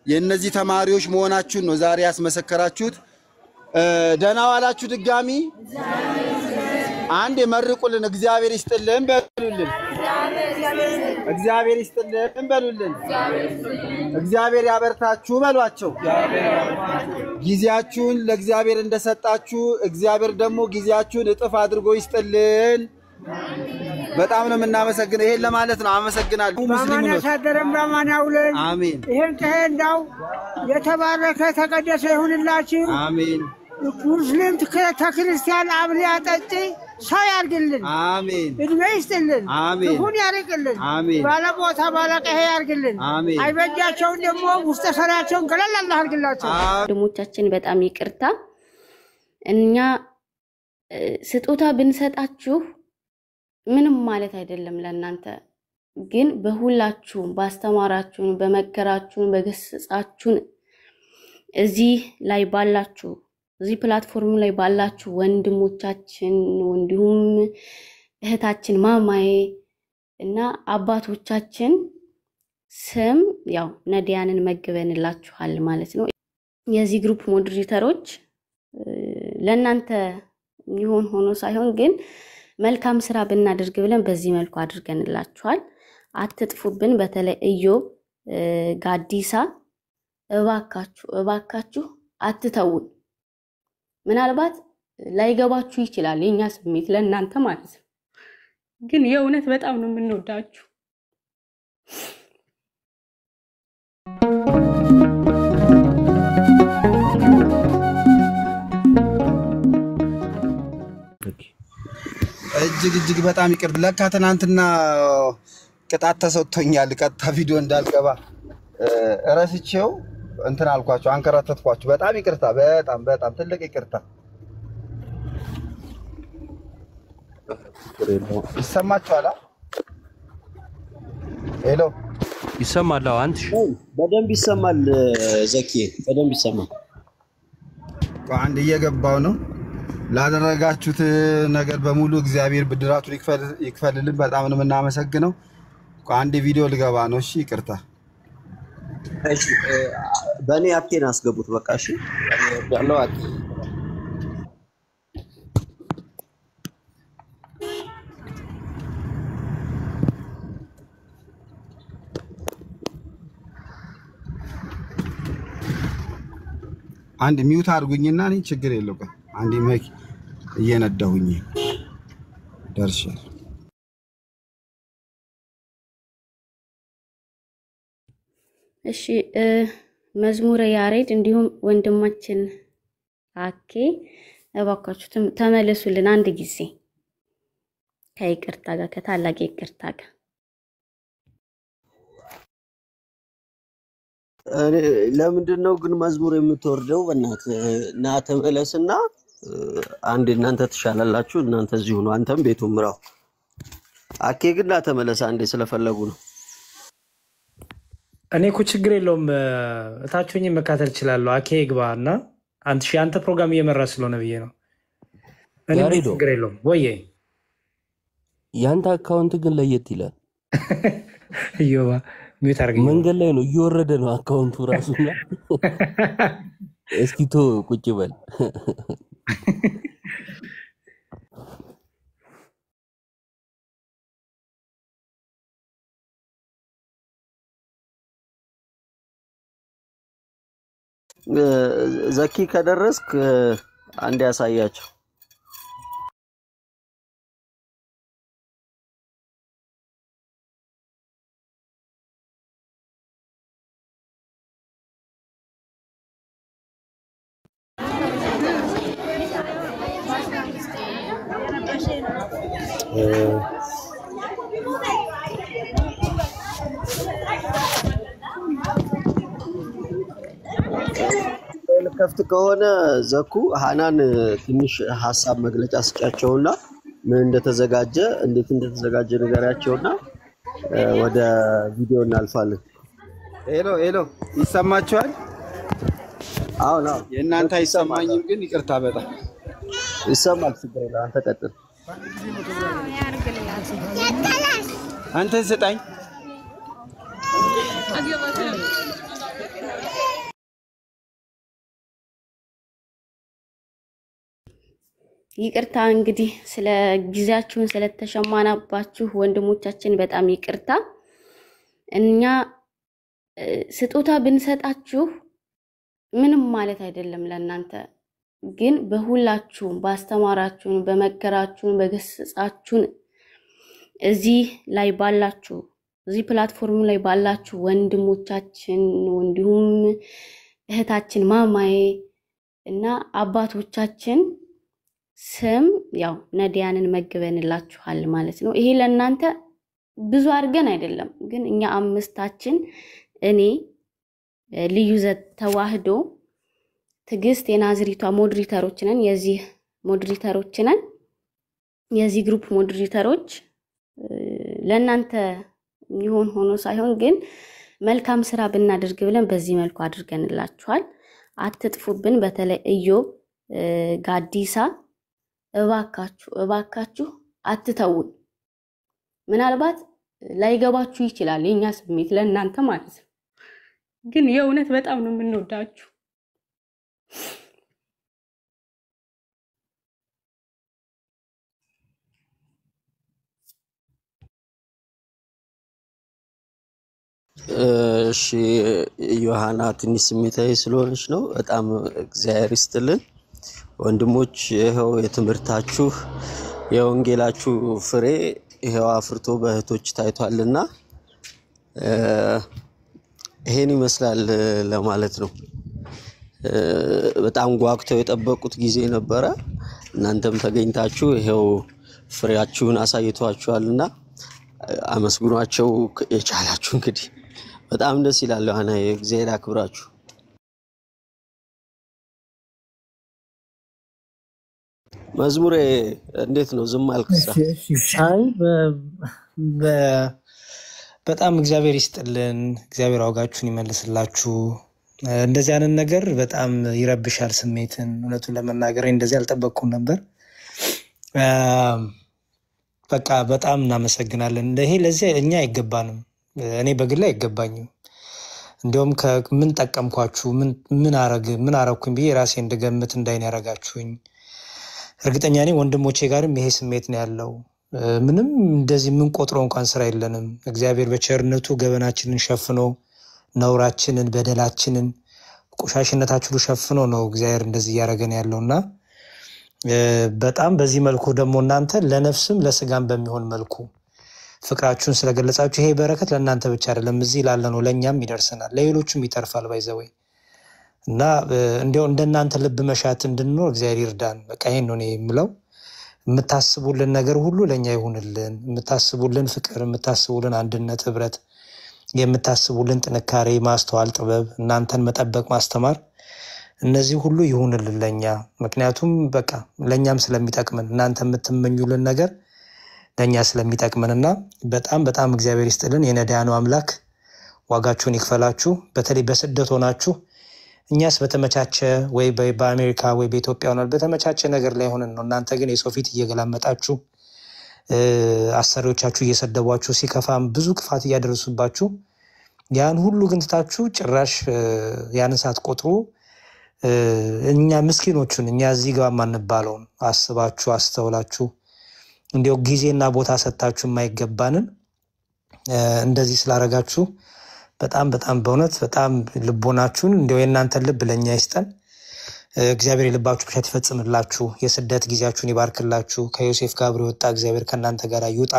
የነዚህ ተማሪዎች መሆናችሁን ነው ዛሬ ያስመሰከራችሁት። ደህና ዋላችሁ ድጋሚ አንድ የመርቁልን እግዚአብሔር ይስጥልን በሉልን። እግዚአብሔር ይስጥልን በሉልን። እግዚአብሔር ያበርታችሁ በሏቸው። ጊዜያችሁን ለእግዚአብሔር እንደሰጣችሁ እግዚአብሔር ደግሞ ጊዜያችሁን እጥፍ አድርጎ ይስጥልን። በጣም ነው የምናመሰግነው። ይሄን ለማለት ነው። አመሰግናለሁ። ሙስሊም ነው ሳደረም ባማናውለን አሜን። ይሄን ከሄንዳው የተባረከ ተቀደሰ ይሁንላችሁ አሜን። ሙስሊም ከክርስቲያን አብሊ አጠጪ ሰው ያርግልን አሜን። እድሜ ይስጥልን አሜን። ሁን ያርግልን አሜን። ባለቦታ ባለቀህ ያርግልን አሜን። አይበጃቸውን ደግሞ ውስጥ ሰራቸውን ገለል አላህ ያርግላቸው። ወንድሞቻችን በጣም ይቅርታ እኛ ስጦታ ብንሰጣችሁ ምንም ማለት አይደለም ለእናንተ ግን በሁላችሁም ባስተማራችሁን በመከራችሁን በገሰጻችሁን እዚህ ላይ ባላችሁ እዚህ ፕላትፎርም ላይ ባላችሁ ወንድሞቻችን እንዲሁም እህታችን ማማዬ እና አባቶቻችን ስም ያው ነዲያንን መግበንላችኋል ማለት ነው። የዚህ ግሩፕ ሞዴሬተሮች ለእናንተ ይሆን ሆኖ ሳይሆን ግን መልካም ስራ ብናደርግ ብለን በዚህ መልኩ አድርገንላችኋል። አትጥፉብን። በተለይ ኢዮብ ጋዲሳ እባካችሁ አትተውን። ምናልባት ላይገባችሁ ይችላል የኛ ስሜት ለእናንተ ማለት ነው ግን የእውነት በጣም ነው የምንወዳችሁ። እጅግ በጣም ይቅር ለካ ትናንትና ቅጣት ተሰጥቶኛል። ቀጥታ ቪዲዮ እንዳልገባ እረስቼው እንትን አልኳችሁ አንከራተትኳችሁ። በጣም ይቅርታ። በጣም ትልቅ ይቅርታ። ይሰማችኋል? ሄሎ ይሰማል? አንተ በደንብ ይሰማል ዘኪ በደንብ ይሰማል። አንድ እየገባው ነው። ላደረጋችሁት ነገር በሙሉ እግዚአብሔር ብድራቱን ይክፈልልን። በጣም ነው የምናመሰግነው። አንድ ቪዲዮ ልገባ ነው። እሺ ይቅርታ። እሺ በእኔ አኬን አስገቡት በቃ። እሺ ያለው አኬ አንድ ሚውት አድርጉኝና እኔ ችግር የለውም። አንድ ማይክ እየነዳሁኝ ደርሻል። እሺ መዝሙረ ያሬድ እንዲሁም ወንድማችን አኬ እባካችሁ ተመለሱልን አንድ ጊዜ ከይቅርታ ጋር ከታላቅ ይቅርታ ጋር። ለምንድነው ግን መዝሙር የምትወርደው? በእናትህ ና ተመለስና አንድ እናንተ ተሻላላችሁ። እናንተ እዚሁ ነው፣ አንተም ቤቱም ምራው። አኬ ግን ና ተመለስ አንዴ ስለፈለጉ ነው። እኔ እኮ ችግር የለውም እታችሁኝ መካተል እችላለሁ። አኬ ይግባና አንተ ፕሮግራም እየመራ ስለሆነ ብዬ ነው። እኔ ችግር የለውም ወይ? ያንተ አካውንት ግን ለየት ይላል። እዮባ ሚውት አድርገኝ። መንገድ ላይ ነው እየወረደ ነው አካውንቱ ራሱና እስኪ ቶ ቁጭ በል። ዘኪ ከደረስክ አንድ ያሳያቸው። ከፍት ከሆነ ዘኩ ሃናን ትንሽ ሐሳብ መግለጫ ስጫቸውና ምን እንደተዘጋጀ እንዴት እንደተዘጋጀ ነገራቸውና ወደ ቪዲዮ እናልፋለን። ሄሎ ይሰማችኋል? አሁን የእናንተ አይሰማኝም ግን ይቅርታ በጣም ይሰማል። ችግር የለም አንተ ቀጥል። አንተን ስጠኝ። ይቅርታ እንግዲህ ስለ ጊዜያችሁን ስለተሸማናባችሁ ወንድሞቻችን በጣም ይቅርታ። እኛ ስጦታ ብንሰጣችሁ ምንም ማለት አይደለም ለእናንተ፣ ግን በሁላችሁም ባስተማራችሁን፣ በመከራችሁን፣ በገሰጻችሁን እዚህ ላይ ባላችሁ እዚህ ፕላትፎርም ላይ ባላችሁ ወንድሞቻችን እንዲሁም እህታችን ማማዬ እና አባቶቻችን ስም ያው ነዲያንን መግበንላችኋል ማለት ነው። ይሄ ለእናንተ ብዙ አድርገን አይደለም፣ ግን እኛ አምስታችን እኔ ልዩ ተዋህዶ ትግስት የናዝሪቷ ሞዴሬተሮች ነን፣ የዚህ ሞዴሬተሮች ነን፣ የዚህ ግሩፕ ሞዴሬተሮች ለእናንተ ይሆን ሆኖ ሳይሆን ግን መልካም ስራ ብናደርግ ብለን በዚህ መልኩ አድርገንላችኋል። አትጥፉብን። በተለይ ኢዮብ ጋዲሳ እባካችሁ አትተውን። ምናልባት ላይገባችሁ ይችላል የኛ ስሜት ለእናንተ ማለት ነው፣ ግን የእውነት በጣም ነው የምንወዳችሁ። እሺ ዮሐና ትንሽ ስሜታዊ ስለሆነች ነው። በጣም እግዚአብሔር ይስጥልን ወንድሞች። ይሄው የትምህርታችሁ የወንጌላችሁ ፍሬ ይሄው አፍርቶ በእህቶች ታይቷልና ይሄን ይመስላል ለማለት ነው። በጣም ጓጉተው የጠበቁት ጊዜ ነበረ። እናንተም ተገኝታችሁ ይሄው ፍሬያችሁን አሳይቷችኋልና አመስግኗቸው የቻላችሁ እንግዲህ በጣም ደስ ይላል። አና እግዚአብሔር አክብራችሁ። መዝሙሬ እንዴት ነው? ዝም አልክሳ? አይ በጣም እግዚአብሔር ይስጥልን። እግዚአብሔር አውጋችሁን ይመልስላችሁ። እንደዚህ አይነት ነገር በጣም ይረብሻል ስሜትን። እውነቱን ለመናገር እንደዚህ አልጠበቅኩም ነበር። በቃ በጣም እናመሰግናለን። ይሄ ለዚህ እኛ አይገባንም። እኔ በግል አይገባኝም። እንዲያውም ከምን ጠቀምኳችሁ ምን አረኩኝ ብዬ ራሴ እንደገምት እንዳይን ያረጋችሁኝ። እርግጠኛ ነኝ ወንድሞቼ ጋርም ይሄ ስሜት ነው ያለው። ምንም እንደዚህ ምን ቆጥረው እንኳን ስራ የለንም። እግዚአብሔር በቸርነቱ ገበናችንን ሸፍኖ ነውራችንን በደላችንን ቆሻሽነታችንን ሸፍኖ ነው እግዚአብሔር እንደዚህ ያረገን ያለውና በጣም በዚህ መልኩ ደግሞ እናንተ ለነፍስም ለስጋም በሚሆን መልኩ ፍቅራችሁን ስለገለጻችሁ ይሄ በረከት ለእናንተ ብቻ አይደለም፣ እዚህ ላለነው ለኛም ይደርሰናል፣ ለሌሎችም ይተርፋል ባይዘወይ እና እንዲያው እንደናንተ ልብ መሻት እንድንኖር እግዚአብሔር ይርዳን። በቃ ይሄን ነው የምለው። የምታስቡልን ነገር ሁሉ ለኛ ይሁንልን። የምታስቡልን ፍቅር፣ የምታስቡልን አንድነት፣ ህብረት፣ የምታስቡልን ጥንካሬ፣ ማስተዋል፣ ጥበብ፣ እናንተን መጠበቅ፣ ማስተማር እነዚህ ሁሉ ይሁንልን ለኛ። ምክንያቱም በቃ ለኛም ስለሚጠቅመን እናንተ የምትመኙልን ነገር ለኛ ስለሚጠቅመንና በጣም እግዚአብሔር ይስጥልን። የነዳያኑ አምላክ ዋጋችሁን ይክፈላችሁ። በተለይ በስደት ሆናችሁ እኛስ በተመቻቸ ወይ በአሜሪካ ወይ በኢትዮጵያ ሆናል በተመቻቸ ነገር ላይ ሆነን ነው። እናንተ ግን የሰው ፊት እየገላመጣችሁ አሰሪዎቻችሁ እየሰደቧችሁ ሲከፋም ብዙ ክፋት እያደረሱባችሁ ያን ሁሉ ግን ትታችሁ ጭራሽ ያን ሳትቆጥሩ እኛ ምስኪኖቹን እኛ እዚህ ጋር ማንባለውን አስባችሁ አስተውላችሁ እንዲያው ጊዜና ቦታ ሰጣችሁ የማይገባንን እንደዚህ ስላረጋችሁ በጣም በእውነት በጣም ልቦናችሁን እንዲያው የእናንተ ልብ ለኛ ይስጠን። እግዚአብሔር የልባችሁ ብቻ ይፈጽምላችሁ። የስደት ጊዜያችሁን ይባርክላችሁ። ከዮሴፍ ጋር አብሮ ወጣ እግዚአብሔር ከእናንተ ጋር ይውጣ።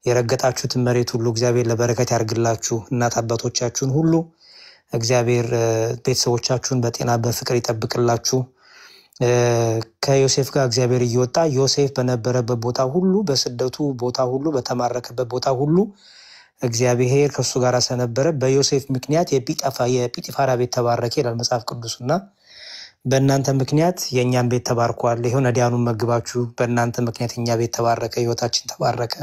የረገጣችሁትን መሬት ሁሉ እግዚአብሔር ለበረከት ያርግላችሁ። እናት አባቶቻችሁን ሁሉ እግዚአብሔር ቤተሰቦቻችሁን በጤና በፍቅር ይጠብቅላችሁ። ከዮሴፍ ጋር እግዚአብሔር እየወጣ ዮሴፍ በነበረበት ቦታ ሁሉ በስደቱ ቦታ ሁሉ በተማረከበት ቦታ ሁሉ እግዚአብሔር ከሱ ጋር ስለነበረ በዮሴፍ ምክንያት የጲጢፋራ ቤት ተባረከ ይላል መጽሐፍ ቅዱስና በእናንተ ምክንያት የኛን ቤት ተባርኳል። ይሄው ነዳያኑን መግባችሁ በእናንተ ምክንያት የኛ ቤት ተባረከ፣ ህይወታችን ተባረከ።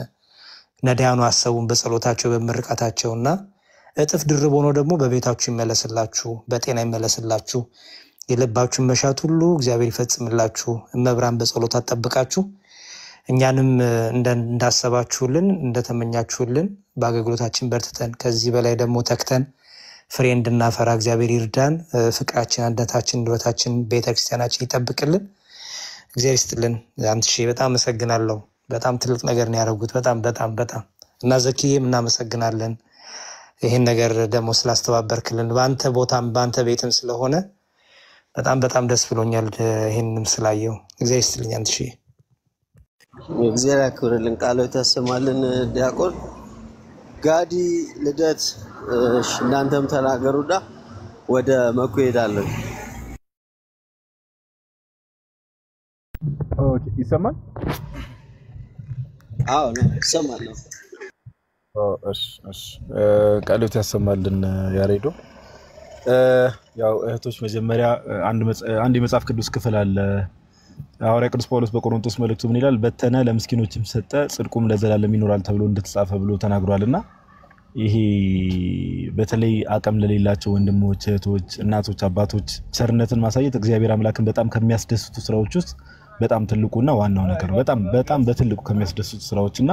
ነዳያኑ አሰቡን በጸሎታቸው በመርቃታቸውና እጥፍ ድርብ ሆኖ ደግሞ በቤታችሁ ይመለስላችሁ፣ በጤና ይመለስላችሁ። የልባችሁን መሻት ሁሉ እግዚአብሔር ይፈጽምላችሁ። እመብራን በጸሎት አጠብቃችሁ እኛንም እንዳሰባችሁልን እንደተመኛችሁልን በአገልግሎታችን በርትተን ከዚህ በላይ ደግሞ ተክተን ፍሬ እንድናፈራ እግዚአብሔር ይርዳን። ፍቅራችን፣ አንድነታችን፣ ህብረታችን ቤተክርስቲያናችን ይጠብቅልን። እግዚአብሔር ይስጥልን። አንትሼ በጣም አመሰግናለሁ። በጣም ትልቅ ነገር ነው ያደረጉት። በጣም እና ዘኪዬም እናመሰግናለን። ይሄን ነገር ደግሞ ስላስተባበርክልን በአንተ ቦታም በአንተ ቤትም ስለሆነ በጣም ደስ ብሎኛል። ይሄንንም ስላየው እግዚአብሔር ይስጥልኝ አንትሼ። እግዚአብሔር ያክብርልን፣ ቃሎት ያሰማልን። ዲያቆን ጋዲ ልደት እናንተም ተናገሩና ወደ መኩ ሄዳለን። ኦኬ ይሰማል? አዎ ነው ይሰማል። እሺ ቃሎት ያሰማልን ያሬዶ። ያው እህቶች መጀመሪያ አንድ የመጽሐፍ ቅዱስ ክፍል አለ። ሐዋርያ ቅዱስ ጳውሎስ በቆሮንቶስ መልእክቱ ምን ይላል? በተነ ለምስኪኖችም ሰጠ ጽድቁም ለዘላለም ይኖራል ተብሎ እንደተጻፈ ብሎ ተናግሯልና ይሄ በተለይ አቅም ለሌላቸው ወንድሞች፣ እህቶች፣ እናቶች፣ አባቶች ቸርነትን ማሳየት እግዚአብሔር አምላክን በጣም ከሚያስደስቱ ስራዎች ውስጥ በጣም ትልቁና ዋናው ነገር ነው። በጣም በትልቁ ከሚያስደስቱ ስራዎችና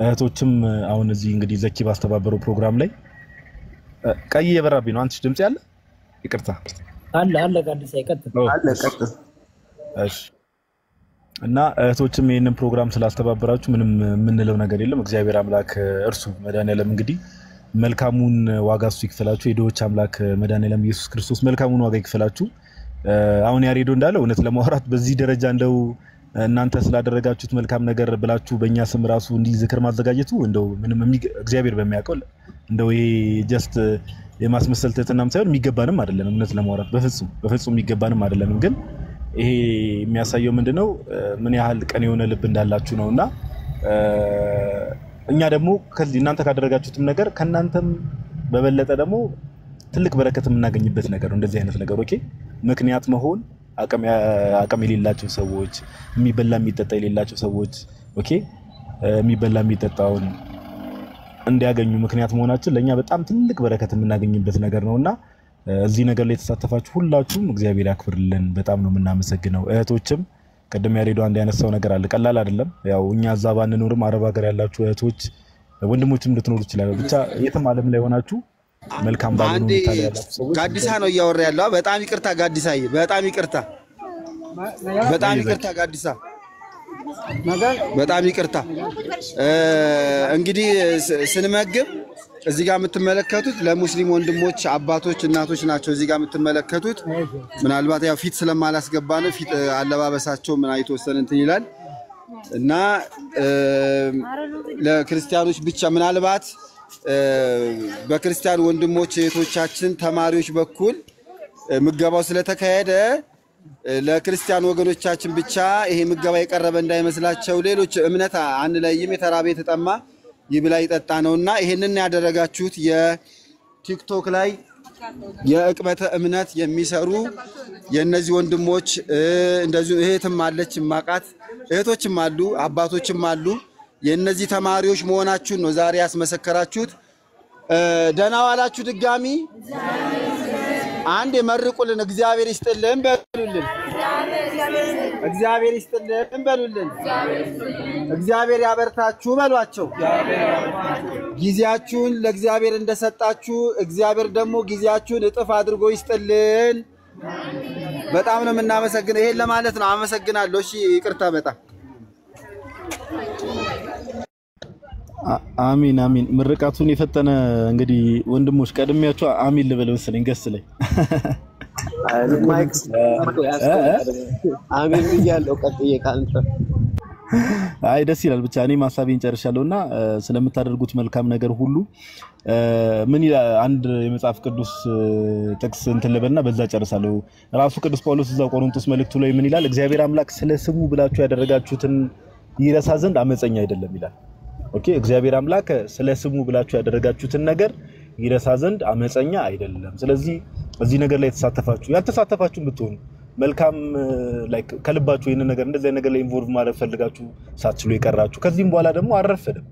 እህቶችም አሁን እዚህ እንግዲህ ዘኪ ባስተባበረው ፕሮግራም ላይ ቀይ የበራብኝ ነው። አንቺ ድምጽ ያለ ይቅርታ አለ ጋዲሳ ይቀጥል። እሺ እና እህቶችም ይሄንን ፕሮግራም ስላስተባበራችሁ ምንም የምንለው ነገር የለም። እግዚአብሔር አምላክ እርሱ መድኃኒዓለም እንግዲህ መልካሙን ዋጋ እሱ ይክፈላችሁ። የድሆች አምላክ መድኃኒዓለም ኢየሱስ ክርስቶስ መልካሙን ዋጋ ይክፈላችሁ። አሁን ያሬዶ እንዳለው እውነት ለማውራት በዚህ ደረጃ እንደው እናንተ ስላደረጋችሁት መልካም ነገር ብላችሁ በእኛ ስም ራሱ እንዲህ ዝክር ማዘጋጀቱ እንደው ምንም እግዚአብሔር በሚያውቀው እንደው ይሄ ጀስት የማስመሰል ትህትናም ሳይሆን የሚገባንም አይደለም። እውነት ለማውራት በፍጹም የሚገባንም አይደለም። ግን ይሄ የሚያሳየው ምንድነው ምን ያህል ቀን የሆነ ልብ እንዳላችሁ ነውና እኛ ደግሞ ከዚህ እናንተ ካደረጋችሁትም ነገር ከናንተም በበለጠ ደግሞ ትልቅ በረከት የምናገኝበት ነገር ነው እንደዚህ አይነት ነገር። ኦኬ ምክንያት መሆን አቅም የሌላቸው ሰዎች የሚበላ የሚጠጣ የሌላቸው ሰዎች ኦኬ የሚበላ የሚጠጣውን እንዲያገኙ ምክንያት መሆናችን ለኛ በጣም ትልቅ በረከት የምናገኝበት ነገር ነውና እዚህ ነገር ላይ ተሳተፋችሁ ሁላችሁም እግዚአብሔር ያክብርልን። በጣም ነው የምናመሰግነው። እህቶችም ቀደም ያሬዶ አንድ ያነሳው ነገር አለ፣ ቀላል አይደለም። ያው እኛ እዛ ባንኖርም አረብ ሀገር ያላችሁ እህቶች ወንድሞችም ልትኖሩ ይችላሉ። ብቻ የትም ዓለም ላይ ሆናችሁ መልካም ባሉን ታላላችሁ ሰዎች ጋዲሳ ነው እያወራ ያለው። በጣም ይቅርታ ጋዲሳዬ፣ በጣም ይቅርታ ጋዲሳ፣ በጣም ይቅርታ። እንግዲህ ስንመግብ እዚህ ጋር የምትመለከቱት ለሙስሊም ወንድሞች አባቶች እናቶች ናቸው። እዚህ ጋር የምትመለከቱት ምናልባት ያው ፊት ስለማላስገባ ነው። ፊት አለባበሳቸው ምን አይተወሰነ እንትን ይላል እና ለክርስቲያኖች ብቻ ምናልባት በክርስቲያን ወንድሞች እህቶቻችን ተማሪዎች በኩል ምገባው ስለተካሄደ ለክርስቲያን ወገኖቻችን ብቻ ይሄ ምገባ የቀረበ እንዳይመስላቸው። ሌሎች እምነት አንለይም፣ የተራበ የተጠማ ይብላ ይጠጣ ነውና ይሄንን ያደረጋችሁት የቲክቶክ ላይ የእቅበተ እምነት የሚሰሩ የነዚህ ወንድሞች እንደዚሁ እህትም አለች ማቃት እህቶችም አሉ አባቶችም አሉ የነዚህ ተማሪዎች መሆናችሁን ነው ዛሬ ያስመሰከራችሁት። ደህና ዋላችሁ። ድጋሚ አንድ የመርቁልን እግዚአብሔር ይስጥልን በሉልን። እግዚአብሔር ይስጥልን በሉልን። እግዚአብሔር ያበርታችሁ በሏቸው። ጊዜያችሁን ለእግዚአብሔር እንደሰጣችሁ እግዚአብሔር ደግሞ ጊዜያችሁን እጥፍ አድርጎ ይስጥልን። በጣም ነው የምናመሰግነው። ይሄን ለማለት ነው። አመሰግናለሁ። እሺ ይቅርታ በጣም አሚን አሚን። ምርቃቱን የፈጠነ እንግዲህ ወንድሞች ቀድሚያችሁ አሚን ልበል መሰለኝ ገስ ላይ አሚን ብያለሁ። ቀጥዬ ካንተ አይ ደስ ይላል። ብቻ እኔ ማሳቤን ጨርሻለሁና ስለምታደርጉት መልካም ነገር ሁሉ ምን ይላል አንድ የመጽሐፍ ቅዱስ ጥቅስ እንትን ልበልና በዛ ጨርሳለሁ። ራሱ ቅዱስ ጳውሎስ እዛው ቆሮንቶስ መልእክቱ ላይ ምን ይላል? እግዚአብሔር አምላክ ስለ ስሙ ብላችሁ ያደረጋችሁትን ይረሳ ዘንድ አመፀኛ አይደለም ይላል። ኦኬ እግዚአብሔር አምላክ ስለ ስሙ ብላችሁ ያደረጋችሁትን ነገር ይረሳ ዘንድ አመፀኛ አይደለም። ስለዚህ እዚህ ነገር ላይ ተሳተፋችሁ ያልተሳተፋችሁ ብትሆኑ መልካም ላይክ ከልባችሁ ይሄን ነገር እንደዚህ ነገር ላይ ኢንቮልቭ ማድረግ ፈልጋችሁ ሳትችሉ የቀራችሁ ከዚህም በኋላ ደግሞ አረፈደም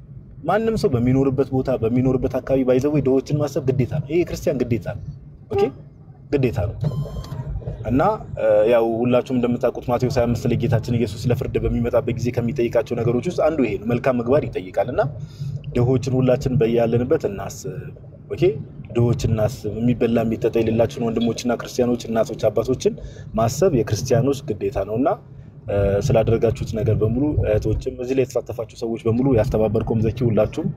ማንንም ሰው በሚኖርበት ቦታ በሚኖርበት አካባቢ ባይዘው ደዎችን ማሰብ ግዴታ ነው። ይሄ ክርስቲያን ግዴታ ነው። ኦኬ ግዴታ ነው። እና ያው ሁላችሁም እንደምታውቁት ማቴዎስ 25 ላይ ጌታችን ኢየሱስ ለፍርድ በሚመጣበት ጊዜ ከሚጠይቃቸው ነገሮች ውስጥ አንዱ ይሄ ነው። መልካም ምግባር ይጠይቃልና ደዎችን ሁላችን በያለንበት እናስብ። ኦኬ ደዎችን እናስብ። የሚበላ የሚጠጣ የሌላቸውን ወንድሞችና ክርስቲያኖች እናቶች አባቶችን ማሰብ የክርስቲያኖች ግዴታ ነውና ስላደረጋችሁት ነገር በሙሉ እህቶችም እዚህ ላይ የተሳተፋችሁ ሰዎች በሙሉ ያስተባበርኩም ዘኪ ሁላችሁም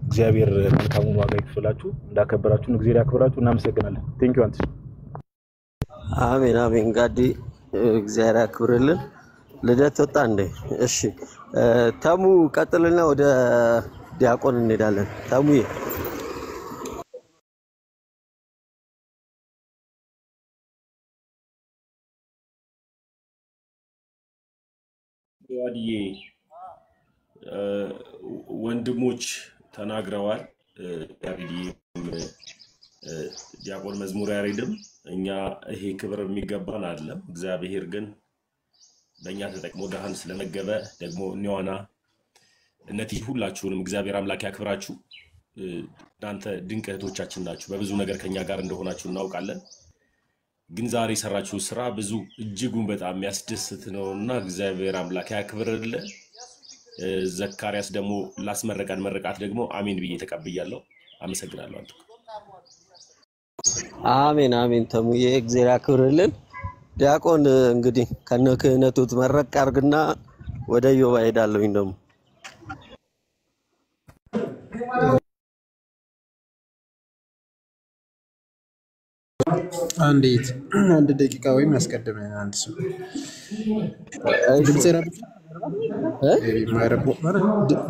እግዚአብሔር መልካሙን ዋጋ ይክፈላችሁ። እንዳከበራችሁን እግዚአብሔር ያክብራችሁ። እናመሰግናለን። ቴንክ ዩ አንተ። አሜን አሜን። ጋዲ እግዚአብሔር ያክብርልን። ልደት ወጣ እንዴ? እሺ ተሙ ቀጥልና ወደ ዲያቆን እንሄዳለን። ተሙዬ ዋድዬ ወንድሞች ተናግረዋል። ያሬድዬ ዲያቆን መዝሙር ያሬድም እኛ ይሄ ክብር የሚገባን አይደለም። እግዚአብሔር ግን በእኛ ተጠቅሞ ደሃን ስለመገበ ደግሞ እኒዋና እነዚህ ሁላችሁንም እግዚአብሔር አምላክ ያክብራችሁ። እናንተ ድንቅ እህቶቻችን ናችሁ። በብዙ ነገር ከኛ ጋር እንደሆናችሁ እናውቃለን። ግን ዛሬ የሰራችሁ ስራ ብዙ እጅጉን በጣም የሚያስደስት ነውና እግዚአብሔር አምላክ ያክብርልን። ዘካርያስ ደግሞ ላስመረቀን መረቃት ደግሞ አሜን ብዬ ተቀብያለሁ። አመሰግናለሁ። አንተ አሜን አሜን። ተሙዬ እግዚአብሔር ያክብርልን። ዲያቆን እንግዲህ ከነ ክህነቱ ተመረቅ አርግና ወደ ዮባ ሄዳለሁኝ ደግሞ አንድ ደቂቃ ወይም ያስቀድመን አንድ ሰው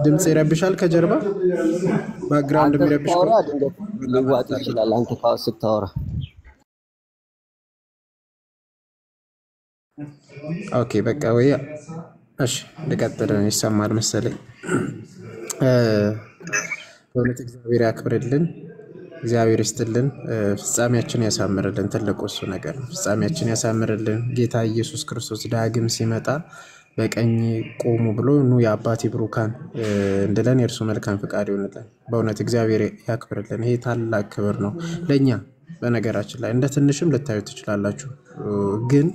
ድምጽ ይረብሻል ከጀርባ ባክግራውንድ የሚረብሽ ሊዋጥ ይችላል። አንተ ስታወራ ኦኬ በቃ ወይ እሺ ልቀጥል። ይሰማል መሰለኝ። በእውነት እግዚአብሔር ያክብርልን፣ እግዚአብሔር ይስጥልን፣ ፍጻሜያችን ያሳምርልን። ትልቁ እሱ ነገር ነው። ፍጻሜያችን ያሳምርልን። ጌታ ኢየሱስ ክርስቶስ ዳግም ሲመጣ በቀኝ ቆሙ ብሎ ኑ የአባቴ ብሩካን እንድለን የእርሱ መልካም ፍቃድ ይሆንልን። በእውነት እግዚአብሔር ያክብርልን። ይሄ ታላቅ ክብር ነው ለኛ። በነገራችን ላይ እንደ ትንሽም ልታዩ ትችላላችሁ፣ ግን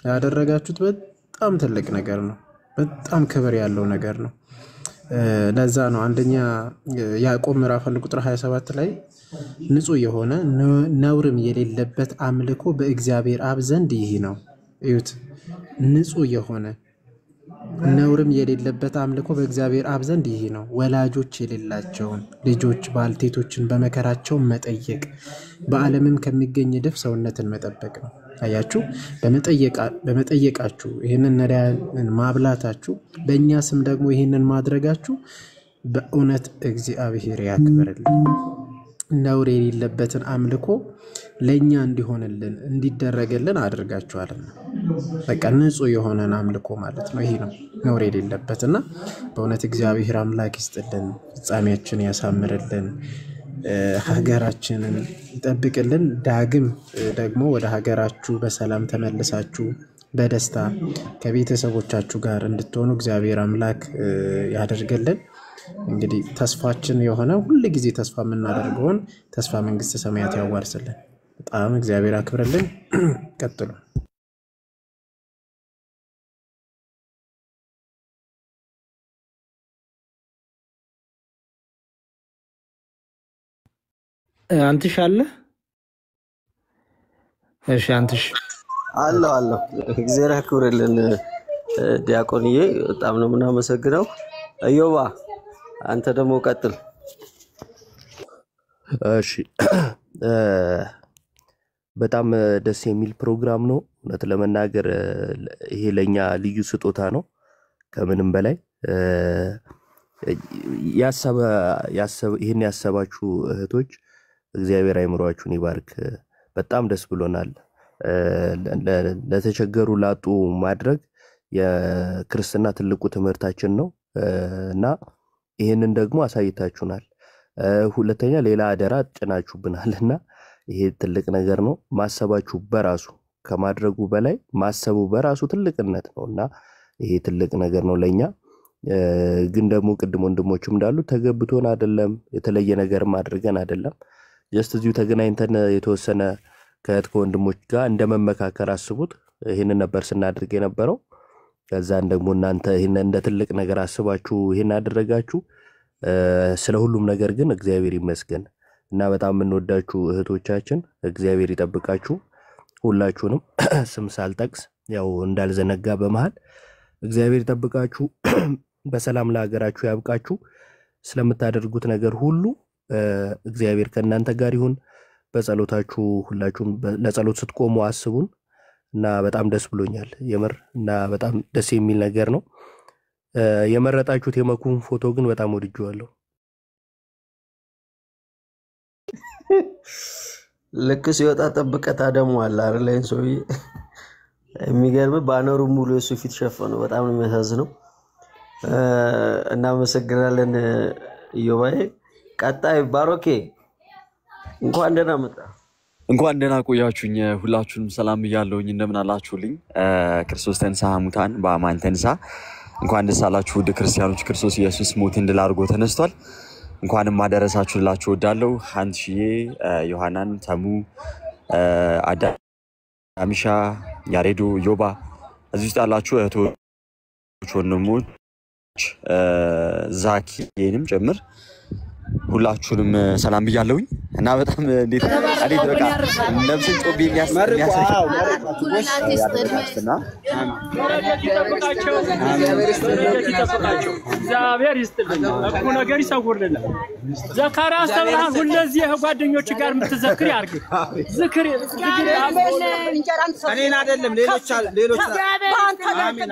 ያደረጋችሁት በጣም ትልቅ ነገር ነው። በጣም ክብር ያለው ነገር ነው። ለዛ ነው አንደኛ ያዕቆብ ምዕራፍ 1 ቁጥር 27 ላይ ንጹህ የሆነ ነውርም የሌለበት አምልኮ በእግዚአብሔር አብ ዘንድ ይህ ነው። እዩት፣ ንጹህ የሆነ ነውርም የሌለበት አምልኮ በእግዚአብሔር አብ ዘንድ ይህ ነው። ወላጆች የሌላቸውን ልጆች ባልቴቶችን በመከራቸው መጠየቅ፣ በዓለምም ከሚገኝ ድፍ ሰውነትን መጠበቅ ነው። አያችሁ፣ በመጠየቃችሁ ይህንን ነዳያንን ማብላታችሁ፣ በእኛ ስም ደግሞ ይህንን ማድረጋችሁ በእውነት እግዚአብሔር ያክብርልን። ነውር የሌለበትን አምልኮ ለኛ እንዲሆንልን እንዲደረግልን አድርጋችኋልና በቃ ንጹህ የሆነን አምልኮ ማለት ነው። ይሄ ነው ነውር የሌለበትና በእውነት እግዚአብሔር አምላክ ይስጥልን፣ ፍጻሜያችን ያሳምርልን፣ ሀገራችንን ይጠብቅልን። ዳግም ደግሞ ወደ ሀገራችሁ በሰላም ተመልሳችሁ በደስታ ከቤተሰቦቻችሁ ጋር እንድትሆኑ እግዚአብሔር አምላክ ያደርግልን። እንግዲህ ተስፋችን የሆነ ሁሉ ጊዜ ተስፋ የምናደርገውን ተስፋ መንግስተ ሰማያት ያዋርስልን። በጣም እግዚአብሔር አክብርልን። ቀጥሉ። አንትሽ አለ? እሺ አንትሽ አለ። እግዚአብሔር ያክብርልን ዲያቆንዬ፣ በጣም ነው የምናመሰግነው። እዮባ አንተ ደግሞ ቀጥል። እሺ በጣም ደስ የሚል ፕሮግራም ነው። እውነት ለመናገር ይሄ ለኛ ልዩ ስጦታ ነው። ከምንም በላይ ይህን ያሰባችሁ እህቶች እግዚአብሔር አይምሯችሁን ይባርክ። በጣም ደስ ብሎናል። ለተቸገሩ ላጡ ማድረግ የክርስትና ትልቁ ትምህርታችን ነው እና ይሄንን ደግሞ አሳይታችሁናል። ሁለተኛ ሌላ አደራ ጭናችሁብናልና ይሄ ትልቅ ነገር ነው። ማሰባችሁ በራሱ ከማድረጉ በላይ ማሰቡ በራሱ ትልቅነት ነውና ይሄ ትልቅ ነገር ነው ለኛ። ግን ደግሞ ቅድም ወንድሞችም እንዳሉ ተገብቶን አይደለም፣ የተለየ ነገር ማድረገን አይደለም። ጀስት እዚሁ ተገናኝተን የተወሰነ ከእህት ከወንድሞች ጋር እንደመመካከር አስቡት። ይሄንን ነበር ስናደርግ የነበረው። ከዛን ደግሞ እናንተ ይሄን እንደ ትልቅ ነገር አስባችሁ ይሄን አደረጋችሁ። ስለ ሁሉም ነገር ግን እግዚአብሔር ይመስገን እና በጣም የምንወዳችሁ እህቶቻችን እግዚአብሔር ይጠብቃችሁ። ሁላችሁንም ስም ሳልጠቅስ ያው እንዳልዘነጋ በመሃል እግዚአብሔር ይጠብቃችሁ፣ በሰላም ለሀገራችሁ ያብቃችሁ። ስለምታደርጉት ነገር ሁሉ እግዚአብሔር ከእናንተ ጋር ይሁን። በጸሎታችሁ ሁላችሁም ለጸሎት ስትቆሙ አስቡን እና በጣም ደስ ብሎኛል የምር እና በጣም ደስ የሚል ነገር ነው። የመረጣችሁት የመኩን ፎቶ ግን በጣም ወድጄዋለሁ። ልክ ሲወጣ ጠብቀታ ደሞ አለ አይደል? ሰውዬ የሚገርም ባነሩ ሙሉ የሱ ፊት ሸፈነው። በጣም ነው የሚያሳዝነው። እናመሰግናለን ኢዮባዬ። ቀጣይ ባሮኬ እንኳን ደህና መጣ። እንኳን ደህና ቆያችሁኝ። ሁላችሁንም ሰላም ብያለሁኝ። እንደምን አላችሁልኝ? ክርስቶስ ተንሥአ እሙታን በአማን ተንሥአ። እንኳን ደስ አላችሁ ውድ ክርስቲያኖች። ክርስቶስ ኢየሱስ ሞትን ድል አድርጎ ተነስቷል። እንኳንም አደረሳችሁ ልላችሁ እወዳለሁ። አንቺዬ፣ ዮሐናን፣ ተሙ፣ አዳሚሻ፣ ያሬዶ፣ ዮባ እዚህ ውስጥ ያላችሁ እህቶች፣ ወንድሞች ዛኪንም ጭምር ሁላችሁንም ሰላም ብያለሁኝ እና በጣም እንዴት በቃ ነፍስን ጮቤ የሚያስፈልጋው እግዚአብሔር ይስጥልን። እኮ ነገር ይሰውርልን። ዘካርያስ ተብራን ሁለዚህ ጓደኞች ጋር የምትዘክር ያርግ። ዝክር እኔን አይደለም ሌሎች አሜን አሜን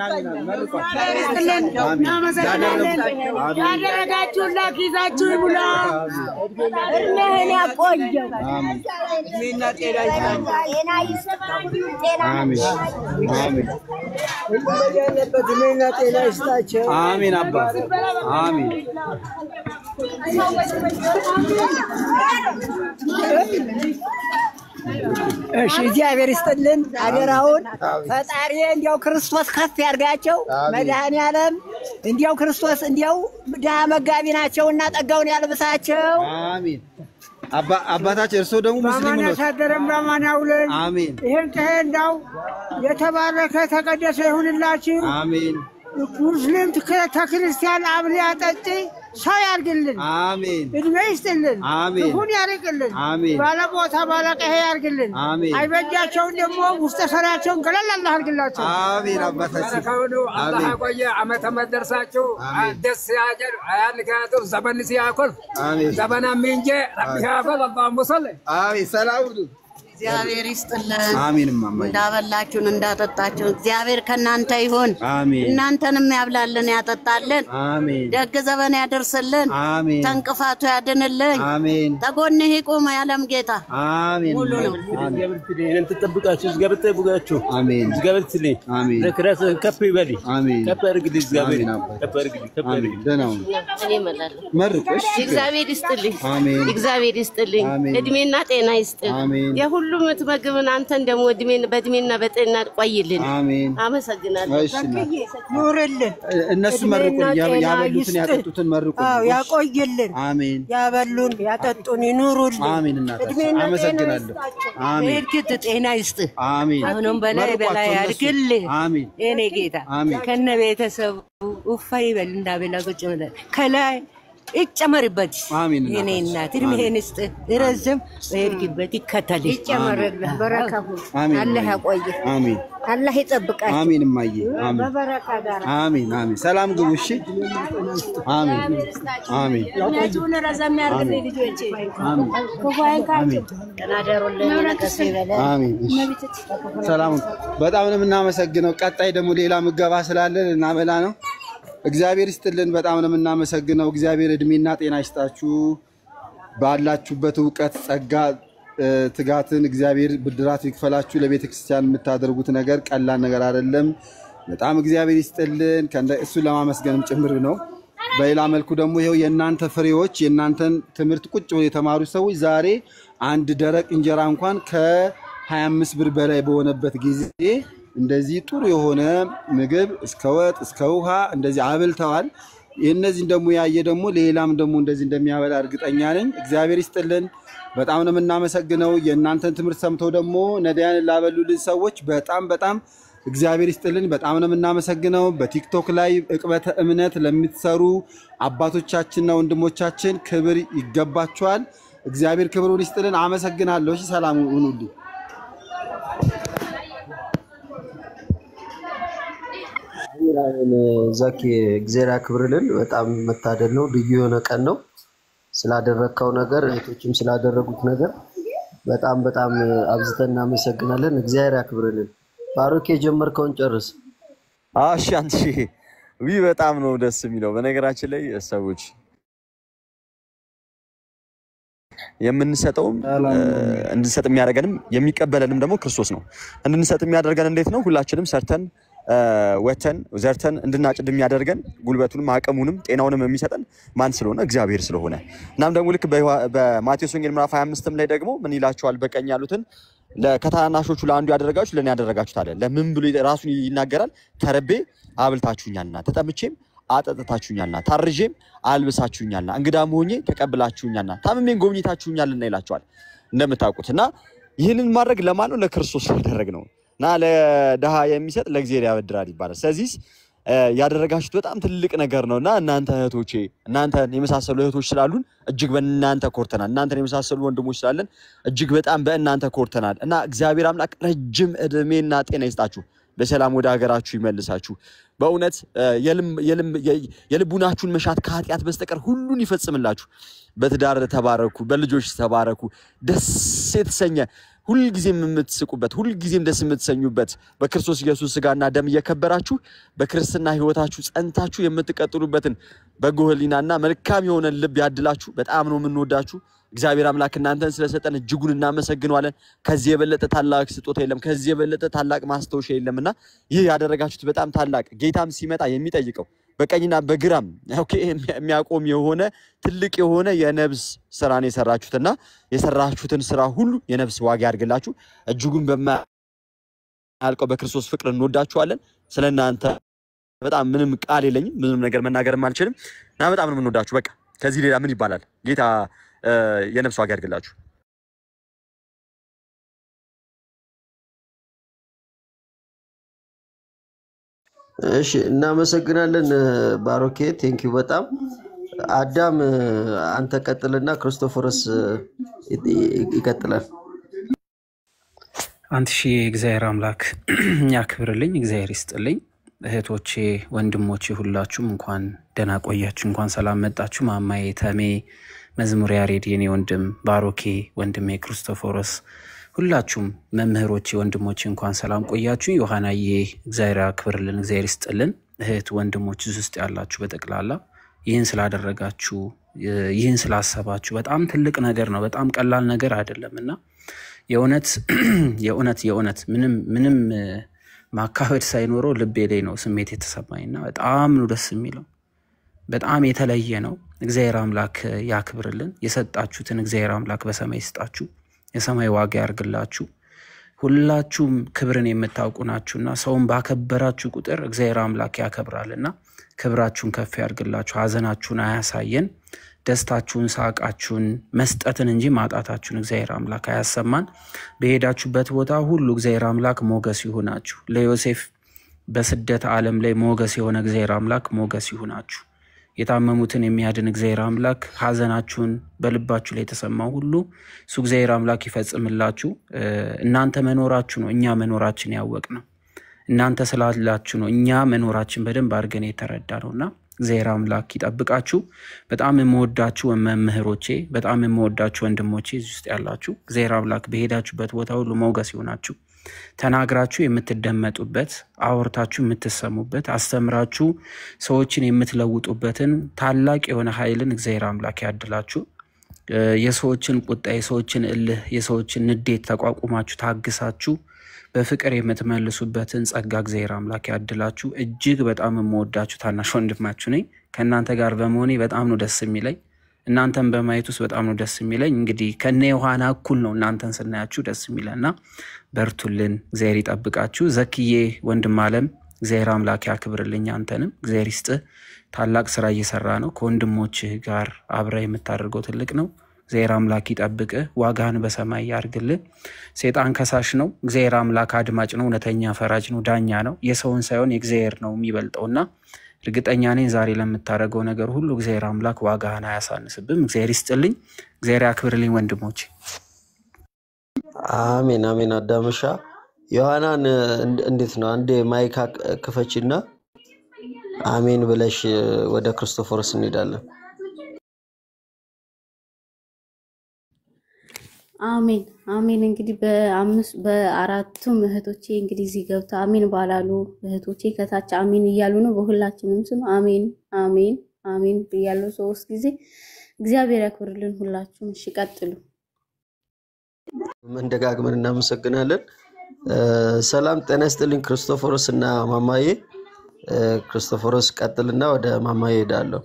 ያደረጋችሁላት ይዛችሁ ይሙላ። እርምህን ያቆየው። እድሜና ጤና ይስጣቸው። አሜን አሜን እድሜና ጤና ይስጣቸው። አሜን አባ አሜን። እሺ እግዚአብሔር ይስጥልን። አደራውን ፈጣሪ እንዲያው ክርስቶስ ከፍ ያርጋቸው። መድኃኒዓለም እንዲያው ክርስቶስ እንዲያው ድሃ መጋቢ ናቸውና ጸጋውን ያልብሳቸው። አሜን። አባታችን እርሶ ደግሞ ሙስሊም ነው። ያሳደረን በማን ያውለን። አሜን። ይሄን ከሄንዳው የተባረከ ተቀደሰ ይሁንላችሁ። አሜን። ሙስሊም ከክርስቲያን አብሊ አጠጪ ሰው ያርግልን። አሜን። እድሜ ይስጥልን። አሜን። ሁን ያርግልን። አሜን። ባለቦታ ባለቀሄ ያርግልን። አሜን። አይበጃቸውን ደግሞ ውስጥ ሰራቸውን ገለል አላህ ያርግላቸው። አሜን። አባታችን አላህ ያቆየ። ዓመተ ምሕረት ደርሳችሁ ደስ ያጀር አያንካቱ ዘመን ሲያኮል ዘመና ምንጀ ረቢ ያፈል አላህ ሙሰለ አሜን። ሰላም ሁሉ እግዚአብሔር ይስጥልን። አሜን። ማማዬ እንዳበላችሁን እንዳጠጣችሁን እግዚአብሔር ከናንተ ይሁን። አሜን። እናንተንም ያብላልን ያጠጣልን። አሜን። ደግ ዘመን ያደርስልን። አሜን። ተንቅፋቱ ያድንልን። አሜን። ተጎንህ ይቁም የዓለም ጌታ። አሜን። ሙሉ ነው። እግዚአብሔር ተጠብቃችሁ እግዚአብሔር ተጠብቃችሁ። አሜን። እግዚአብሔር ትልኝ አሜን። ለክራስ ከፍ ይበል። አሜን። ከፍ አድርግልኝ እግዚአብሔር። አሜን። ከፍ አድርግልኝ ከፍ አሜን። አድርግልኝ። ደህና ሁኑ። እኔ እመላለሁ። መርቆሽ እግዚአብሔር ይስጥልኝ። አሜን። እግዚአብሔር ይስጥልኝ። አሜን። እድሜና ጤና ይስጥልኝ። አሜን። የሁሉም ምግብን አንተን ደግሞ በእድሜና በጤና ቆይልን። አሜን። አመሰግናለሁ። እሺ ኑርልን። እነሱ መርቁን ያበሉትን ያጠጡትን መርቁን። አዎ ያቆይልን። አሜን። ያበሉን ያጠጡን ይኑሩልን። አሜን። እናታችን አመሰግናለሁ። አሜን። እርግጥ ጤና ይስጥ። አሜን። አሁንም በላይ በላይ ያድርግልህ። አሜን። የኔ ጌታ አሜን። ከነ ቤተሰቡ ውፋይ ይበል እንዳበላ ቁጭ ብለን ከላይ ይጨመርበት። አሜን። የኔ እናት እድሜህን ይስጥ ረዝም በሄድክበት ይከተል ይጨመርልህ። በረከቱ አላህ ያቆይህ። አሜን። አላህ ይጠብቃችሁ። አሜን። እማዬ አሜን። በበረካ ጋር አሜን። አሜን። ሰላም ግቡ። እሺ አሜን። አሜን። ያላችሁን ረዘም ያርግልኝ ልጆቼ። አሜን። ክፉ አይንካችሁ። ተናደሩልኝ ነቀስ ይበለ። አሜን። ሰላም። በጣም ነው የምናመሰግነው። ቀጣይ ደግሞ ሌላ ምገባ ስላለን እናበላ ነው። እግዚአብሔር ይስጥልን። በጣም ነው የምናመሰግነው። እግዚአብሔር እድሜና ጤና ይስጣችሁ። ባላችሁበት ዕውቀት ጸጋ ትጋትን እግዚአብሔር ብድራት ይክፈላችሁ። ለቤተ ክርስቲያን የምታደርጉት ነገር ቀላል ነገር አይደለም። በጣም እግዚአብሔር ይስጥልን። እሱን ለማመስገንም ጭምር ነው። በሌላ መልኩ ደግሞ ይሄው የእናንተ ፍሬዎች የእናንተን ትምህርት ቁጭ ብለው የተማሩ ሰዎች ዛሬ አንድ ደረቅ እንጀራ እንኳን ከ25 ብር በላይ በሆነበት ጊዜ እንደዚህ ጥሩ የሆነ ምግብ እስከ ወጥ እስከ ውሃ እንደዚህ አብልተዋል። የነዚህን ደግሞ ያየ ደግሞ ሌላም ደግሞ እንደዚህ እንደሚያበላ እርግጠኛ ነኝ። እግዚአብሔር ይስጥልን። በጣም ነው የምናመሰግነው። የእናንተን ትምህርት ሰምተው ደግሞ ነዳያን ላበሉልን ሰዎች በጣም እግዚአብሔር ይስጥልን። በጣም ነው የምናመሰግነው። በቲክቶክ ላይ ዕቅበተ እምነት ለምትሰሩ አባቶቻችንና ወንድሞቻችን ክብር ይገባቸዋል። እግዚአብሔር ክብሩን ይስጥልን። አመሰግናለሁ። እሺ ሰላም ሁኑልኝ። ዘኪ እግዚአብሔር ያክብርልን። በጣም መታደል ነው። ልዩ የሆነ ቀን ነው። ስላደረግከው ነገር እህቶችም ስላደረጉት ነገር በጣም በጣም አብዝተን እናመሰግናለን። እግዚአብሔር ያክብርልን። ባሮክ የጀመርከውን ጨርስ። እሺ አንቺ በጣም ነው ደስ የሚለው። በነገራችን ላይ ሰዎች የምንሰጠውም እንድንሰጥ የሚያደርገንም የሚቀበለንም ደግሞ ክርስቶስ ነው። እንድንሰጥ የሚያደርገን እንዴት ነው? ሁላችንም ሰርተን ወተን ዘርተን እንድናጭድ የሚያደርገን ጉልበቱንም አቅሙንም ጤናውንም የሚሰጠን ማን ስለሆነ? እግዚአብሔር ስለሆነ። እናም ደግሞ ልክ በማቴዎስ ወንጌል ምዕራፍ 25 ላይ ደግሞ ምን ይላቸዋል? በቀኝ ያሉትን ለከታናሾቹ ለአንዱ ያደረጋችሁ ለኔ ያደረጋችሁት አለ። ለምን ብሎ ራሱን ይናገራል? ተርቤ አብልታችሁኛልና፣ ተጠምቼም አጠጥታችሁኛልና፣ ታርዤም አልብሳችሁኛልና፣ እንግዳም ሆኜ ተቀብላችሁኛልና፣ ታምሜም ጎብኝታችሁኛልና ይላቸዋል እንደምታውቁት። እና ይህንን ማድረግ ለማን ነው? ለክርስቶስ ያደረግ ነው። እና ለድሃ የሚሰጥ ለእግዚአብሔር ያበድራል ይባላል። ስለዚህ ያደረጋችሁት በጣም ትልቅ ነገር ነውና እናንተ እህቶቼ እናንተን የመሳሰሉ እህቶች ስላሉን እጅግ በእናንተ ኮርተናል። እናንተን የመሳሰሉ ወንድሞች ስላለን እጅግ በጣም በእናንተ ኮርተናል። እና እግዚአብሔር አምላክ ረጅም እድሜና ጤና ይስጣችሁ፣ በሰላም ወደ ሀገራችሁ ይመልሳችሁ። በእውነት የልቡናችሁን መሻት ከኃጢአት በስተቀር ሁሉን ይፈጽምላችሁ። በትዳር ተባረኩ፣ በልጆች ተባረኩ። ደስ የተሰኘ ሁልጊዜም የምትስቁበት ሁልጊዜም ደስ የምትሰኙበት በክርስቶስ ኢየሱስ ስጋና ደም እየከበራችሁ በክርስትና ህይወታችሁ ጸንታችሁ የምትቀጥሉበትን በጎ ህሊናና መልካም የሆነ ልብ ያድላችሁ። በጣም ነው የምንወዳችሁ። እግዚአብሔር አምላክ እናንተን ስለሰጠን እጅጉን እናመሰግናለን። ከዚህ የበለጠ ታላቅ ስጦታ የለም፣ ከዚህ የበለጠ ታላቅ ማስተዋወሻ የለምና ይህ ያደረጋችሁት በጣም ታላቅ ጌታም ሲመጣ የሚጠይቀው በቀኝና በግራም የሚያቆም የሆነ ትልቅ የሆነ የነብስ ስራን የሰራችሁትና የሰራችሁትን ስራ ሁሉ የነብስ ዋጋ ያድርግላችሁ። እጅጉን በማያልቀው በክርስቶስ ፍቅር እንወዳችኋለን። ስለናንተ በጣም ምንም ቃል የለኝም፣ ምንም ነገር መናገርም አልችልም እና በጣም ነው የምንወዳችሁ። በቃ ከዚህ ሌላ ምን ይባላል? ጌታ የነብስ ዋጋ ያድርግላችሁ። እሺ እናመሰግናለን ባሮኬ፣ ቴንኪው በጣም አዳም። አንተ ቀጥልና ክርስቶፎረስ ይቀጥላል። አንተ እግዚአብሔር አምላክ ያክብርልኝ፣ እግዚአብሔር ይስጥልኝ። እህቶቼ ወንድሞቼ ሁላችሁም እንኳን ደህና ቆያችሁ፣ እንኳን ሰላም መጣችሁ። ማማዬ ተሜ፣ መዝሙር ያሬድ፣ የኔ ወንድም ባሮኬ፣ ወንድሜ ክርስቶፎረስ፣ ሁላችሁም መምህሮቼ ወንድሞቼ እንኳን ሰላም ቆያችሁ። ዮሐናዬ እግዚአብሔር ያክብርልን፣ እግዚአብሔር ይስጥልን። እህት ወንድሞች ውስጥ ያላችሁ በጠቅላላ ይህን ስላደረጋችሁ ይህን ስላሰባችሁ በጣም ትልቅ ነገር ነው፣ በጣም ቀላል ነገር አይደለምና የእውነት ምንም ማካበድ ሳይኖረው ልቤ ላይ ነው ስሜት የተሰማኝና በጣም ነው ደስ የሚለው። በጣም የተለየ ነው። እግዚአብሔር አምላክ ያክብርልን። የሰጣችሁትን እግዚአብሔር አምላክ በሰማይ ይስጣችሁ፣ የሰማይ ዋጋ ያርግላችሁ። ሁላችሁም ክብርን የምታውቁ ናችሁና ሰውን ባከበራችሁ ቁጥር እግዚአብሔር አምላክ ያከብራልና ክብራችሁን ከፍ ያርግላችሁ። ሐዘናችሁን አያሳየን፣ ደስታችሁን ሳቃችሁን መስጠትን እንጂ ማጣታችሁን እግዚአብሔር አምላክ አያሰማን። በሄዳችሁበት ቦታ ሁሉ እግዚአብሔር አምላክ ሞገስ ይሁናችሁ። ለዮሴፍ በስደት ዓለም ላይ ሞገስ የሆነ እግዚአብሔር አምላክ ሞገስ ይሁናችሁ። የታመሙትን የሚያድን እግዚአብሔር አምላክ ሐዘናችሁን በልባችሁ ላይ የተሰማው ሁሉ እሱ እግዚአብሔር አምላክ ይፈጽምላችሁ። እናንተ መኖራችሁ ነው እኛ መኖራችን ያወቅነው። እናንተ ስላላችሁ ነው እኛ መኖራችን በደንብ አድርገን የተረዳነውና እግዚአብሔር አምላክ ይጠብቃችሁ። በጣም የምወዳችሁ መምህሮቼ፣ በጣም የምወዳችሁ ወንድሞቼ እዚህ ውስጥ ያላችሁ እግዚአብሔር አምላክ በሄዳችሁበት ቦታ ሁሉ ሞገስ ይሁናችሁ። ተናግራችሁ የምትደመጡበት፣ አወርታችሁ የምትሰሙበት፣ አስተምራችሁ ሰዎችን የምትለውጡበትን ታላቅ የሆነ ኃይልን እግዚአብሔር አምላክ ያድላችሁ። የሰዎችን ቁጣ፣ የሰዎችን እልህ፣ የሰዎችን ንዴት ተቋቁማችሁ ታግሳችሁ በፍቅር የምትመልሱበትን ጸጋ እግዚአብሔር አምላክ ያድላችሁ። እጅግ በጣም የምወዳችሁ ታናሽ ወንድማችሁ ነኝ። ከእናንተ ጋር በመሆኔ በጣም ነው ደስ የሚለኝ። እናንተን በማየት ውስጥ በጣም ነው ደስ የሚለኝ። እንግዲህ ከነ ዮሐና እኩል ነው እናንተን ስናያችሁ ደስ የሚለና በርቱልን፣ እግዚአብሔር ይጠብቃችሁ። ዘክዬ ወንድም አለም እግዚአብሔር አምላክ ያክብርልኝ፣ አንተንም እግዚአብሔር ይስጥህ። ታላቅ ስራ እየሰራ ነው። ከወንድሞችህ ጋር አብረህ የምታደርገው ትልቅ ነው። እግዚአብሔር አምላክ ይጠብቅህ፣ ዋጋህን በሰማይ ያርግልህ። ሰይጣን ከሳሽ ነው፣ እግዚአብሔር አምላክ አድማጭ ነው፣ እውነተኛ ፈራጅ ነው፣ ዳኛ ነው። የሰውን ሳይሆን የእግዚአብሔር ነው የሚበልጠውና እርግጠኛ ነኝ ዛሬ ለምታደርገው ነገር ሁሉ እግዚአብሔር አምላክ ዋጋህን አያሳንስብም። እግዚአብሔር ይስጥልኝ፣ እግዚአብሔር ያክብርልኝ ወንድሞቼ። አሜን አሜን። አዳመሻ ዮሐናን እንዴት ነው? አንዴ ማይክ ክፈችና አሜን ብለሽ ወደ ክርስቶፎርስ እንሄዳለን። አሜን አሜን። እንግዲህ በአራቱም እህቶቼ እንግዲህ እዚህ ገብተው አሜን ባላሉ እህቶቼ ከታች አሜን እያሉ ነው። በሁላችንም ስም አሜን አሜን አሜን ብያለሁ 3 ጊዜ። እግዚአብሔር ያክብርልን ሁላችሁም። እሺ ቀጥሉ። መንደጋግመን እናመሰግናለን። ሰላም ጤና ይስጥልኝ ክርስቶፎርስ እና ማማዬ። ክርስቶፎርስ ቀጥልና ወደ ማማዬ ሄዳለሁ።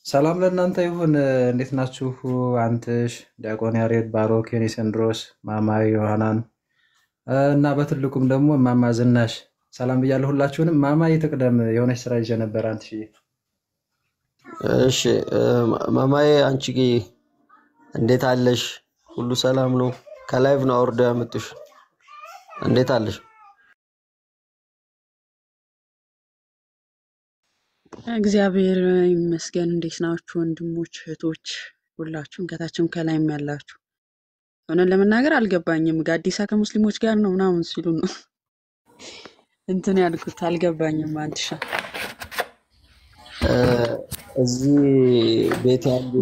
ሰላም ለእናንተ ይሁን። እንዴት ናችሁ? አንትሽ፣ ዲያቆን ያሬድ፣ ባሮክ፣ ዮኒሰንድሮስ፣ ማማዬ ዮሐናን እና በትልቁም ደግሞ ማማ ዝናሽ ሰላም ብያለሁ ሁላችሁንም። ማማዬ ትቅደም፣ የሆነች ስራ ይዤ ነበር። አንትሽ እሺ ማማዬ አንቺ እንዴት አለሽ? ሁሉ ሰላም ነው? ከላይቭ ነው አውርደው ያመጡሽ። እንዴት አለሽ? እግዚአብሔር ይመስገን። እንዴት ናችሁ ወንድሞች እህቶች ሁላችሁም ከታችም ከላይም ያላችሁ? ሆነን ለመናገር አልገባኝም። ጋዲሳ ከሙስሊሞች ጋር ነው ምናምን ሲሉ ነው እንትን ያልኩት አልገባኝም። አንትሻ እዚህ ቤት ያሉ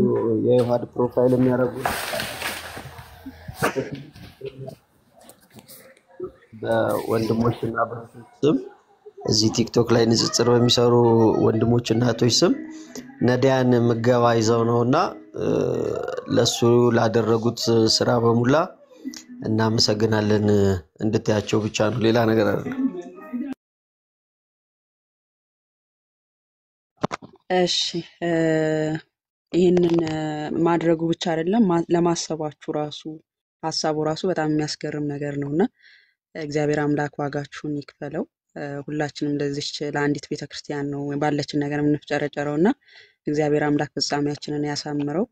የዮሐድ ፕሮፋይል የሚያደርጉ በወንድሞችና በእህቶች ስም እዚህ ቲክቶክ ላይ ንጽጽር በሚሰሩ ወንድሞችና እህቶች ስም ነዳያን ምገባ ይዘው ነውና ለሱ ላደረጉት ስራ በሙላ እናመሰግናለን። እንድታያቸው ብቻ ነው፣ ሌላ ነገር አይደለም። እሺ ይህንን ማድረጉ ብቻ አይደለም ለማሰባችሁ ራሱ ሀሳቡ ራሱ በጣም የሚያስገርም ነገር ነውና እግዚአብሔር አምላክ ዋጋችሁን ይክፈለው። ሁላችንም እንደዚህ ለአንዲት ቤተክርስቲያን ነው ባለችን ነገር የምንፍጨረጨረውና እግዚአብሔር አምላክ ፍጻሜያችንን ያሳምረው።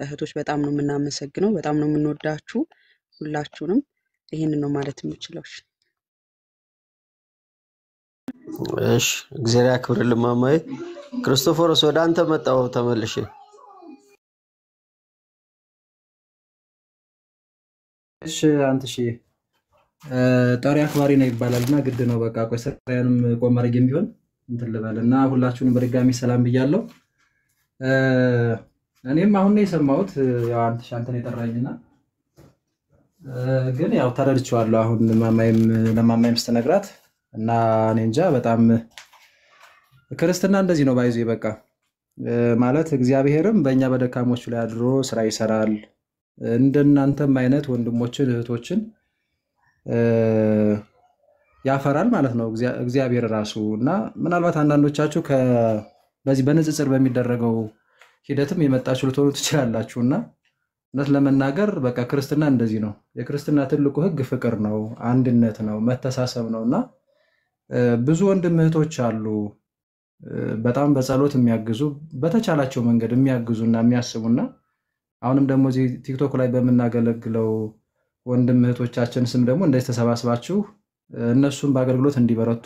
እህቶች በጣም ነው የምናመሰግነው፣ በጣም ነው የምንወዳችሁ ሁላችሁንም። ይሄንን ነው ማለት የምችለው። እሺ እግዚአብሔር ያክብርልን ማማዬ። ክርስቶፎርስ ወደ አንተ መጣው ተመልሼ። እሺ አንትሽ ጠሪ አክባሪ ነው ይባላልና ግድ ነው። በቃ ቆይ ሰራያንም ቆም አድርጌም ቢሆን እንትን ልበልና ሁላችሁንም በድጋሚ ሰላም ብያለሁ። እኔም አሁን ነው የሰማሁት ያው አንተን የጠራኝና ግን ያው ተረድቼዋለሁ። አሁን ለማማይም ስትነግራት እና እኔ እንጃ በጣም ክርስትና እንደዚህ ነው ባይዙ በቃ ማለት እግዚአብሔርም በእኛ በደካሞቹ ላይ አድሮ ስራ ይሰራል። እንደናንተም አይነት ወንድሞችን እህቶችን ያፈራል ማለት ነው እግዚአብሔር ራሱ። እና ምናልባት አንዳንዶቻችሁ በዚህ በንጽጽር በሚደረገው ሂደትም የመጣችሁ ልትሆኑ ትችላላችሁና እውነት ለመናገር በቃ ክርስትና እንደዚህ ነው። የክርስትና ትልቁ ህግ ፍቅር ነው፣ አንድነት ነው፣ መተሳሰብ ነውና ብዙ ወንድም እህቶች አሉ በጣም በጸሎት የሚያግዙ በተቻላቸው መንገድ የሚያግዙና የሚያስቡና አሁንም ደግሞ እዚህ ቲክቶክ ላይ በመናገለግለው ወንድም እህቶቻችን ስም ደግሞ እንደዚህ ተሰባስባችሁ እነሱም በአገልግሎት እንዲበረቱ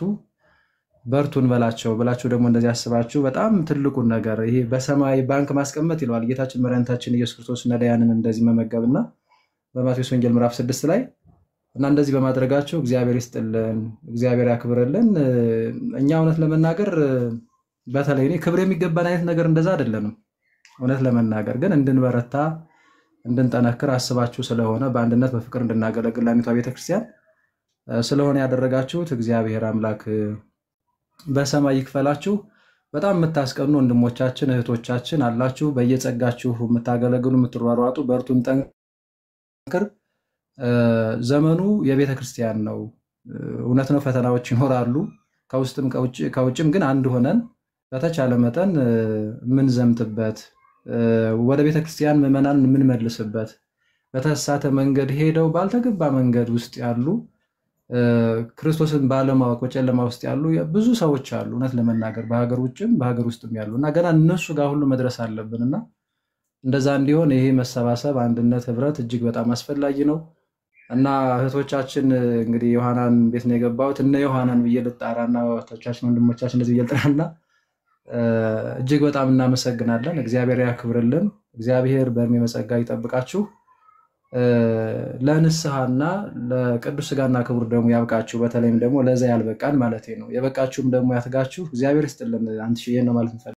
በርቱን በላቸው ብላችሁ ደግሞ እንደዚህ አስባችሁ በጣም ትልቁን ነገር ይሄ በሰማይ ባንክ ማስቀመጥ ይለዋል ጌታችን መድኃኒታችን ኢየሱስ ክርስቶስ ነዳያንን እንደዚህ መመገብና በማቴዎስ ወንጌል ምዕራፍ 6 ላይ እና እንደዚህ በማድረጋችሁ እግዚአብሔር ይስጥልን፣ እግዚአብሔር ያክብርልን። እኛ እውነት ለመናገር በተለይ እኔ ክብር የሚገባን አይነት ነገር እንደዛ አይደለንም። እውነት ለመናገር ግን እንድንበረታ እንድንጠነክር አስባችሁ ስለሆነ በአንድነት በፍቅር እንድናገለግል ለአንዲቷ ቤተክርስቲያን ስለሆነ ያደረጋችሁት እግዚአብሔር አምላክ በሰማይ ይክፈላችሁ። በጣም የምታስቀኑ ወንድሞቻችን እህቶቻችን አላችሁ፣ በየጸጋችሁ የምታገለግሉ የምትሯሯጡ፣ በርቱን፣ ጠንክር። ዘመኑ የቤተክርስቲያን ነው። እውነት ነው፣ ፈተናዎች ይኖራሉ ከውስጥም ከውጭም፣ ግን አንድ ሆነን በተቻለ መጠን ምን ዘምትበት ወደ ቤተክርስቲያን ምዕመናን የምንመልስበት በተሳተ መንገድ ሄደው ባልተገባ መንገድ ውስጥ ያሉ ክርስቶስን ባለማወቅ በጨለማ ውስጥ ያሉ ብዙ ሰዎች አሉ። እውነት ለመናገር በሀገር ውጭም በሀገር ውስጥም ያሉና ገና እነሱ ጋር ሁሉ መድረስ አለብንና እንደዛ እንዲሆን ይሄ መሰባሰብ፣ አንድነት፣ ህብረት እጅግ በጣም አስፈላጊ ነው እና እህቶቻችን እንግዲህ ዮሐናን ቤት ነው የገባሁት እነ ዮሐናን ብዬ ልጣራና እህቶቻችን ወንድሞቻችን እንደዚህ ብዬ ልጣራና እጅግ በጣም እናመሰግናለን። እግዚአብሔር ያክብርልን። እግዚአብሔር በእድሜ በጸጋ ይጠብቃችሁ። ለንስሐና ለቅዱስ ሥጋና ክቡር ደግሞ ያብቃችሁ። በተለይም ደግሞ ለዛ ያልበቃን ማለት ነው። የበቃችሁም ደግሞ ያትጋችሁ። እግዚአብሔር ይስጥልን። አንቺ ይሄን ነው ማለት